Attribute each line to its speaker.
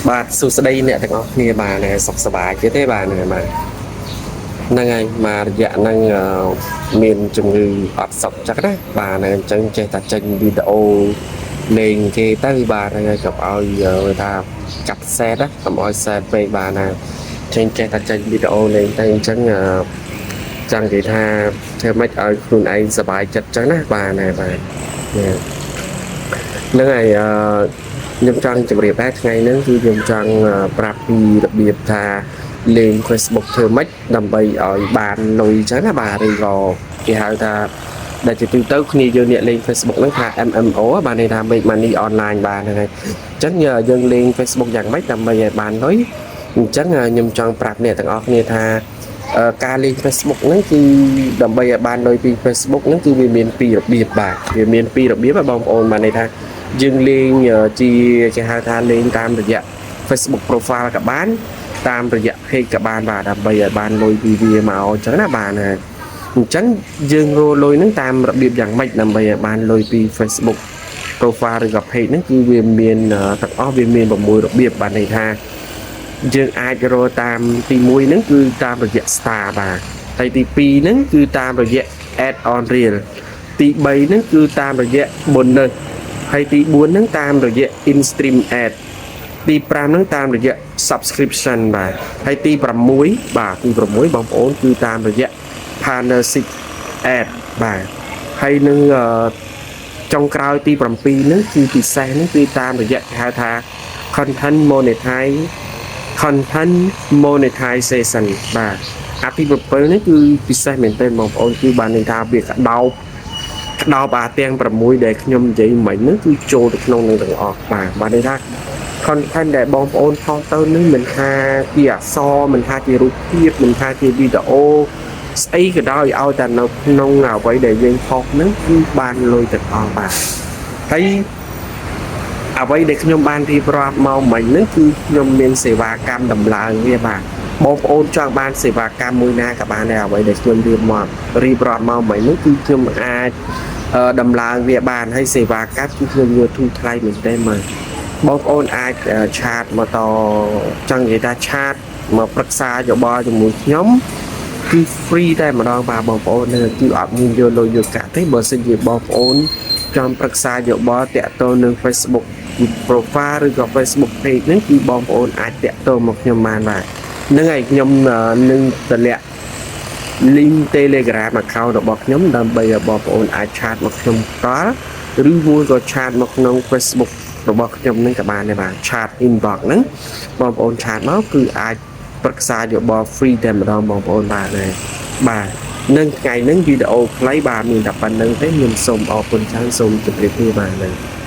Speaker 1: បាទសួស្តីអ្នកទាំងអស់គ្នាបាទសុខសប្បាយទេទេបាទហ្នឹងហើយមករយៈហ្នឹងមានជំងឺអត់សុខចឹងណាបាទហ្នឹងអញ្ចឹងចេះតែចេញវីដេអូលេងគេទៅបាទហ្នឹងហើយកុំឲ្យថាកាត់សែតណាកុំឲ្យសែតពេកបាទណាចេះតែចេញវីដេអូលេងទៅអញ្ចឹងចង់និយាយថាធ្វើម៉េចឲ្យខ្លួនឯងសប្បាយចិត្តចឹងណាបាទណាបាទហ្នឹងហើយខ្ញុំចង់ជម្រាបដែរថ្ងៃហ្នឹងគឺខ្ញុំចង់ប្រាប់ពីរបៀបថាលេង Facebook ធ្វើម៉េចដើម្បីឲ្យបានលុយចឹងណាបាទឬក៏គេហៅថាដែលជាទូទៅគ្នាយើងអ្នកលេង Facebook ហ្នឹងថា MMO បាទន័យថា Make Money Online បាទហ្នឹងហើយអញ្ចឹងយើងលេង Facebook យ៉ាងម៉េចដើម្បីឲ្យបានលុយអញ្ចឹងខ្ញុំចង់ប្រាប់អ្នកទាំងអស់គ្នាថាការលេង Facebook ហ្នឹងគឺដើម្បីឲ្យបានលុយពី Facebook ហ្នឹងគឺវាមានពីររបៀបបាទវាមានពីររបៀបបងប្អូនបាទន័យថាយើងលេងជាគេហៅថាលេងតាមរយៈ Facebook profile ក៏បានតាមរយៈ page ក៏បានបាទដើម្បីឲ្យបានលុយពីវាមកអញ្ចឹងណាបាទណាអញ្ចឹងយើងរកលុយហ្នឹងតាមរបៀបយ៉ាងម៉េចដើម្បីឲ្យបានលុយពី Facebook profile ឬក៏ page ហ្នឹងគឺវាមានទាំងអស់វាមាន6របៀបបាទន័យថាយើងអាចរកតាមទី1ហ្នឹងគឺតាមរយៈ star បាទហើយទី2ហ្នឹងគឺតាមរយៈ add on reel ទី3ហ្នឹងគឺតាមរយៈ bonus ហើយទី4ហ្នឹងតាមរយៈ in stream ad ទី5ហ្នឹងតាមរយៈ subscription បាទហើយទី6បាទទី6បងប្អូនគឺតាមរយៈ partnership ad បាទហើយនឹងចុងក្រោយទី7ហ្នឹងគឺពិសេសហ្នឹងគឺតាមរយៈគេហៅថា content monetization បាទអាទី7នេះគឺពិសេសមែនទែនបងប្អូនគឺបានន័យថាវាក្តោបទាំង6ដែលខ្ញុំនិយាយមិញហ្នឹងគឺចូលទៅក្នុងនឹងទាំងអស់បាទន័យថា content ដែលបងប្អូនថតទៅនេះមិនថាជាអក្សរមិនថាជារូបភាពមិនថាជាវីដេអូស្អីក៏ដោយឲ្យតែនៅក្នុងអ្វីដែលយើងថតហ្នឹងគឺបានលុយទាំងអស់បាទហើយអ្វីដែលខ្ញុំបានរៀបរាប់មកមិញហ្នឹងគឺខ្ញុំមានសេវាកម្មដំឡើងវាបាទបងប្អូនចង់បានសេវាកម្មមួយណាក៏បានដែរអ្វីដែលខ្ញុំរៀបរាប់មកមិញហ្នឹងគឺខ្ញុំអាចដំឡើងវាបានហើយសេវាកម្មគឺខ្ញុំយកធូរថ្លៃមែនទេមើលបងប្អូនអាចឆាតមកតចង់និយាយថាឆាតមកប្រឹក្សាយោបល់ជាមួយខ្ញុំគឺ free តែម្ដងបាទបងប្អូនគឺអត់មានយកលុយយកកាក់ទេបើសិនជាបងប្អូនចង់ប្រឹក្សាយោបល់តាក់ទងនឹង Facebook profile ឬក៏ Facebook page ហ្នឹងគឺបងប្អូនអាចតាក់ទងមកខ្ញុំបានបាទហ្នឹងហើយខ្ញុំនឹងតម្លាក់ link Telegram account របស់ខ្ញុំដើម្បីឲ្យបងប្អូនអាចឆាតមកខ្ញុំផ្ទាល់ឬមួយក៏ឆាតមកក្នុង Facebook របស់ខ្ញុំនឹងក៏បានដែរបាទឆាត inbox ហ្នឹងបងប្អូនឆាតមកគឺអាចប្រឹក្សាយោបល់ free តែម្ដងបងប្អូនបាទបាទនឹងថ្ងៃហ្នឹងវីដេអូខ្លីបាទមានតែប៉ុណ្្នឹងទេខ្ញុំសូមអរគុណច្រើនសូមជម្រាបលាបាទ